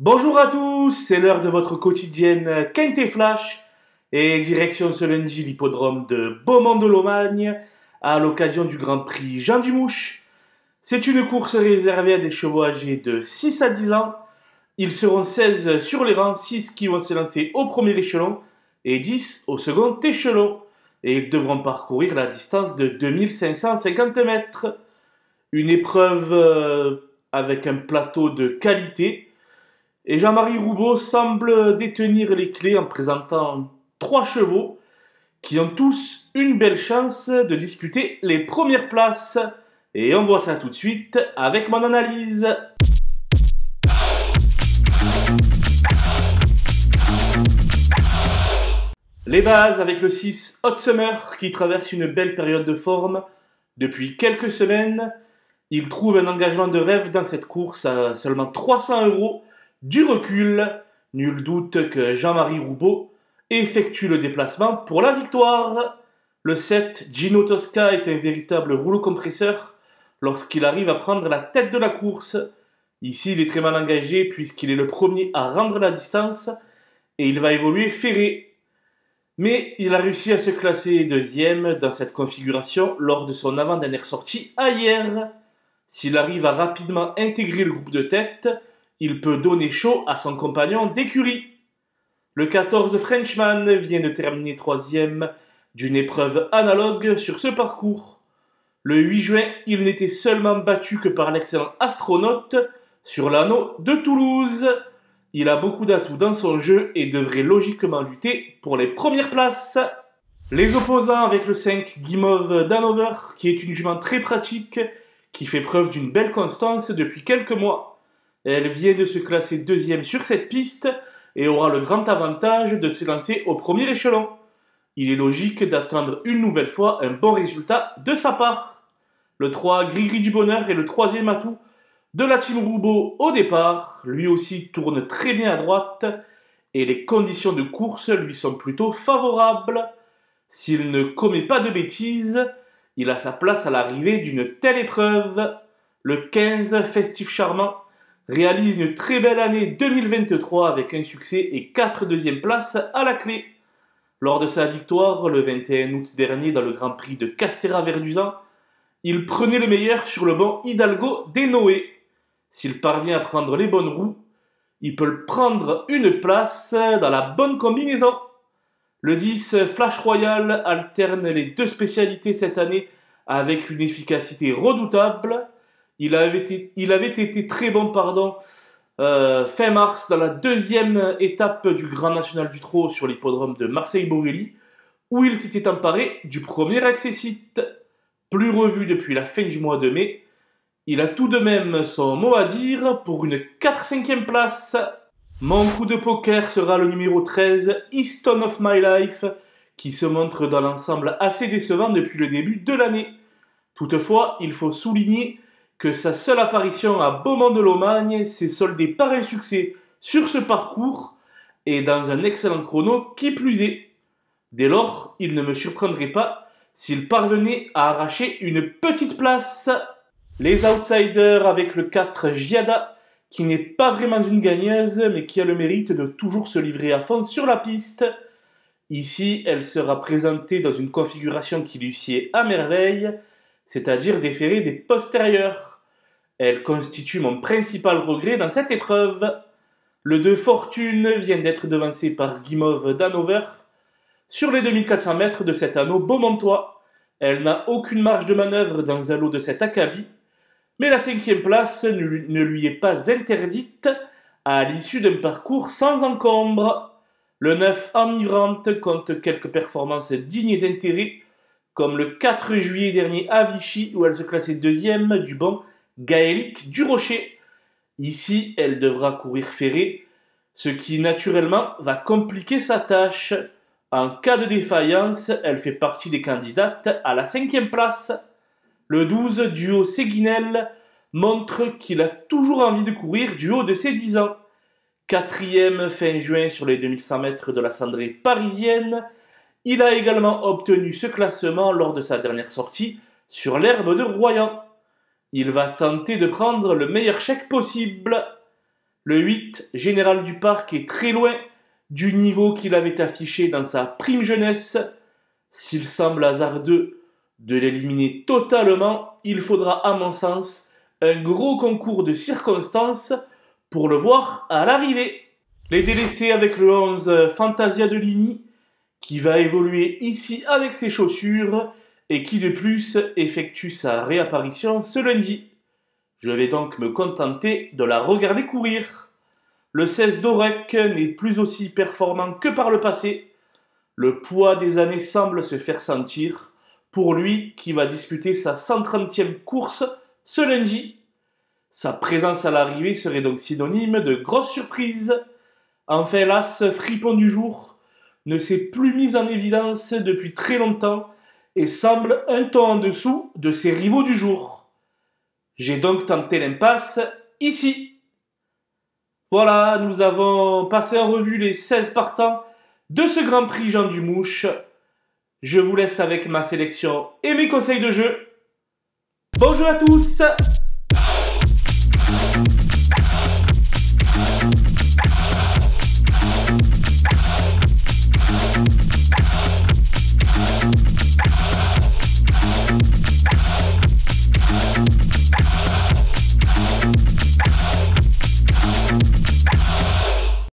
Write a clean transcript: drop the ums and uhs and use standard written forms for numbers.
Bonjour à tous, c'est l'heure de votre quotidienne Quintet Flash et direction ce lundi l'hippodrome de Beaumont-de-Lomagne à l'occasion du Grand Prix Jean Dumouche. C'est une course réservée à des chevaux âgés de 6 à 10 ans. Ils seront 16 sur les rangs, 6 qui vont se lancer au premier échelon et 10 au second échelon. Et ils devront parcourir la distance de 2550 mètres. Une épreuve avec un plateau de qualité. Et Jean-Marie Roubaud semble détenir les clés en présentant 3 chevaux qui ont tous une belle chance de disputer les premières places. Et on voit ça tout de suite avec mon analyse. Les bases avec le 6 Hot Summer qui traverse une belle période de forme depuis quelques semaines. Il trouve un engagement de rêve dans cette course à seulement 300 €. Du recul, nul doute que Jean-Marie Roubaud effectue le déplacement pour la victoire. Le 7, Gino Tosca, est un véritable rouleau compresseur lorsqu'il arrive à prendre la tête de la course. Ici, il est très mal engagé puisqu'il est le premier à rendre la distance et il va évoluer ferré. Mais il a réussi à se classer deuxième dans cette configuration lors de son avant-dernière sortie à hier. S'il arrive à rapidement intégrer le groupe de tête, il peut donner chaud à son compagnon d'écurie. Le 14 Frenchman vient de terminer troisième d'une épreuve analogue sur ce parcours. Le 8 juin, il n'était seulement battu que par l'excellent Astronaute sur l'anneau de Toulouse. Il a beaucoup d'atouts dans son jeu et devrait logiquement lutter pour les premières places. Les opposants avec le 5 Guimauve d'Hanover, qui est une jument très pratique, qui fait preuve d'une belle constance depuis quelques mois. Elle vient de se classer deuxième sur cette piste et aura le grand avantage de se lancer au premier échelon. Il est logique d'attendre une nouvelle fois un bon résultat de sa part. Le 3 Gris du Bonheur est le troisième atout de la team Roubaud au départ. Lui aussi tourne très bien à droite et les conditions de course lui sont plutôt favorables. S'il ne commet pas de bêtises, il a sa place à l'arrivée d'une telle épreuve. Le 15 Festif Charmant réalise une très belle année 2023 avec un succès et 4 deuxièmes places à la clé. Lors de sa victoire le 21 août dernier dans le Grand Prix de Castéra-Verduzan, il prenait le meilleur sur le banc Hidalgo des Noé. S'il parvient à prendre les bonnes roues, il peut prendre une place dans la bonne combinaison. Le 10 Flash Royal alterne les deux spécialités cette année avec une efficacité redoutable. Il avait été très bon fin mars dans la deuxième étape du Grand National du Trot sur l'hippodrome de Marseille-Borelli, où il s'était emparé du premier accessite. Plus revu depuis la fin du mois de mai, il a tout de même son mot à dire pour une 4-5e place. Mon coup de poker sera le numéro 13, Easton of My Life, qui se montre dans l'ensemble assez décevant depuis le début de l'année. Toutefois, il faut souligner que sa seule apparition à Beaumont-de-Lomagne s'est soldée par un succès sur ce parcours et dans un excellent chrono qui plus est. Dès lors, il ne me surprendrait pas s'il parvenait à arracher une petite place. Les outsiders avec le 4 Giada, qui n'est pas vraiment une gagneuse mais qui a le mérite de toujours se livrer à fond sur la piste. Ici, elle sera présentée dans une configuration qui lui sied à merveille, c'est-à-dire des ferrés des postérieurs. Elle constitue mon principal regret dans cette épreuve. Le 2 Fortune vient d'être devancé par Guimauve d'Hanover sur les 2400 mètres de cet anneau beaumontois. Elle n'a aucune marge de manœuvre dans un lot de cet acabit, mais la 5e place ne lui est pas interdite à l'issue d'un parcours sans encombre. Le 9 Enivrante compte quelques performances dignes d'intérêt, comme le 4 juillet dernier à Vichy où elle se classait deuxième du banc Gaélique du Rocher. Ici, elle devra courir ferré, ce qui naturellement va compliquer sa tâche. En cas de défaillance, elle fait partie des candidates à la 5e place. Le 12, Duo Séguinel, montre qu'il a toujours envie de courir du haut de ses 10 ans. 4e fin juin sur les 2100 mètres de la cendrée parisienne. Il a également obtenu ce classement lors de sa dernière sortie sur l'herbe de Royan. Il va tenter de prendre le meilleur chèque possible. Le 8, Général du Parc, est très loin du niveau qu'il avait affiché dans sa prime jeunesse. S'il semble hasardeux de l'éliminer totalement, il faudra à mon sens un gros concours de circonstances pour le voir à l'arrivée. Les délaissés avec le 11 Fantasia de Ligny, qui va évoluer ici avec ses chaussures et qui de plus effectue sa réapparition ce lundi. Je vais donc me contenter de la regarder courir. Le 16 Dorek n'est plus aussi performant que par le passé. Le poids des années semble se faire sentir pour lui qui va disputer sa 130e course ce lundi. Sa présence à l'arrivée serait donc synonyme de grosse surprise. Enfin, l'as fripon du jour ne s'est plus mis en évidence depuis très longtemps et semble un ton en dessous de ses rivaux du jour. J'ai donc tenté l'impasse ici. Voilà, nous avons passé en revue les 16 partants de ce Grand Prix Jean Dumouche. Je vous laisse avec ma sélection et mes conseils de jeu. Bonjour à tous!